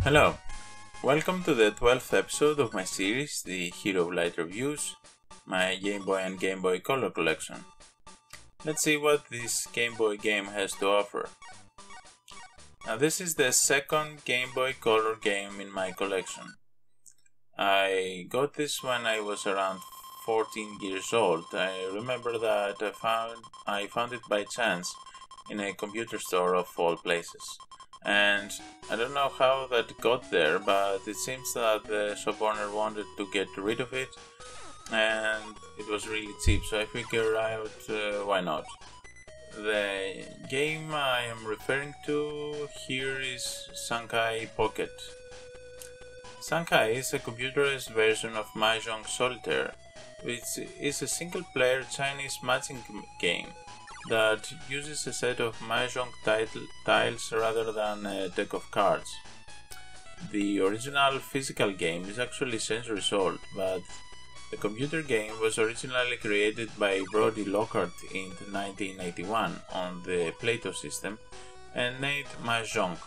Hello, welcome to the 12th episode of my series, the Hero of Light Reviews, my Game Boy and Game Boy Color collection. Let's see what this Game Boy game has to offer. Now this is the second Game Boy Color game in my collection. I got this when I was around 14 years old. I remember that I found it by chance in a computer store of all places. And I don't know how that got there, but it seems that the shop owner wanted to get rid of it and it was really cheap, so I figured out why not. The game I am referring to here is Sankai Pocket. Sankai is a computerized version of Mahjong Solitaire, which is a single-player Chinese matching game that uses a set of Mahjong tiles rather than a deck of cards. The original physical game is actually centuries old, but the computer game was originally created by Brodie Lockhart in 1981 on the Plato system and named Mahjong.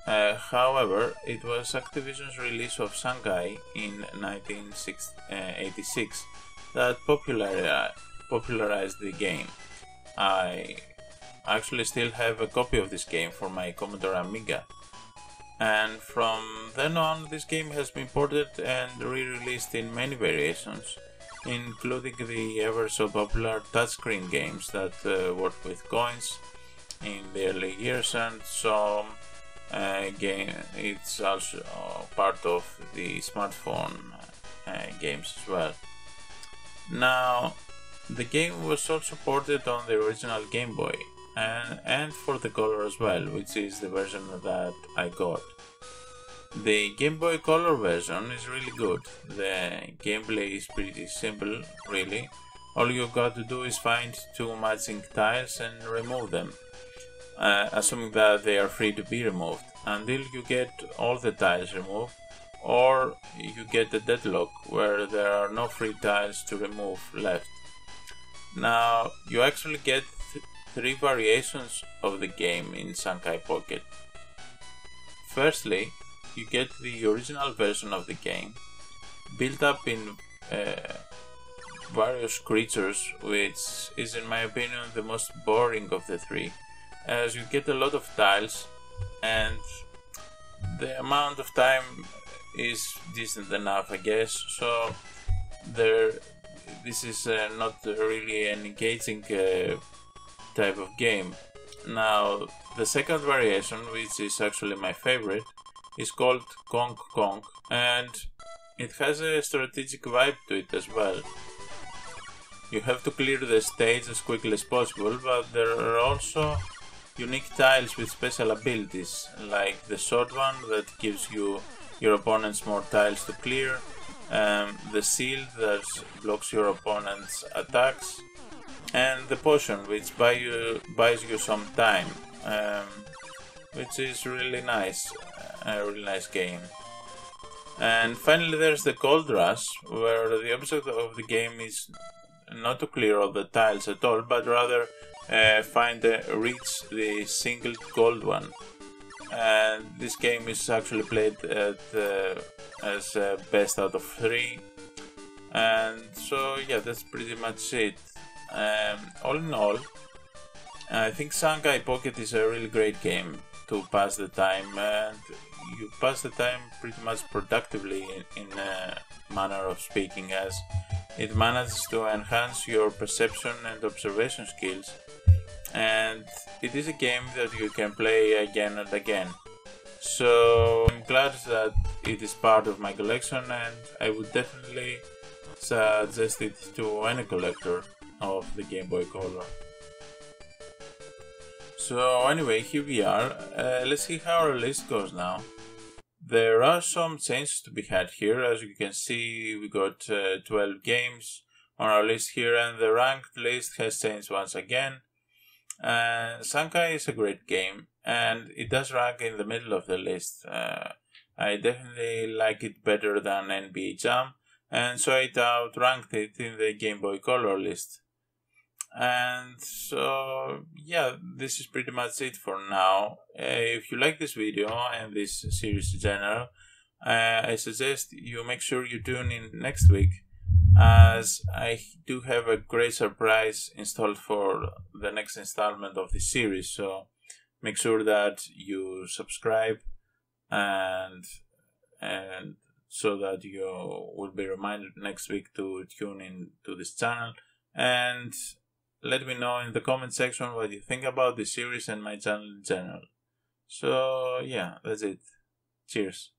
However, it was Activision's release of Sankai in 1986 that popularized the game. I actually still have a copy of this game for my Commodore Amiga, and from then on this game has been ported and re-released in many variations, including the ever so popular touchscreen games that work with coins in the early years, and some it's also part of the smartphone games as well. Now, the game was also ported on the original Game Boy and for the Color as well, which is the version that I got. The Game Boy Color version is really good. The gameplay is pretty simple, really. All you got to do is find two matching tiles and remove them, assuming that they are free to be removed, until you get all the tiles removed, or you get a deadlock where there are no free tiles to remove left. Now, you actually get three variations of the game in Sankai Pocket. Firstly, you get the original version of the game, built up in various creatures, which is in my opinion the most boring of the three, as you get a lot of tiles and the amount of time is decent enough, I guess, so this is not really an engaging type of game. Now, the second variation, which is actually my favorite, is called Kong Kong, and it has a strategic vibe to it as well. You have to clear the stage as quickly as possible, but there are also unique tiles with special abilities, like the sword one that gives your opponents more tiles to clear, the shield that blocks your opponent's attacks, and the potion which buys you some time, which is really nice, a really nice game. And finally there's the Gold Rush, where the object of the game is not to clear all the tiles at all, but rather reach the single gold one. And this game is actually played as best out of 3, and so yeah, that's pretty much it. All in all, I think Sankai Pocket is a really great game to pass the time, and you pass the time pretty much productively in a manner of speaking, as it manages to enhance your perception and observation skills, and it is a game that you can play again and again. So I'm glad that it is part of my collection, and I would definitely suggest it to any collector of the Game Boy Color. So anyway, here we are. Let's see how our list goes now. There are some changes to be had here. As you can see, we got 12 games on our list here, and the ranked list has changed once again. Sankai is a great game, and it does rank in the middle of the list. I definitely like it better than NBA Jam, and so it outranked it in the Game Boy Color list. And so, yeah, this is pretty much it for now. If you like this video and this series in general, I suggest you make sure you tune in next week, as I do have a great surprise installed for the next installment of this series. So make sure that you subscribe and so that you will be reminded next week to tune in to this channel. And let me know in the comment section what you think about this series and my channel in general. So yeah, that's it. Cheers.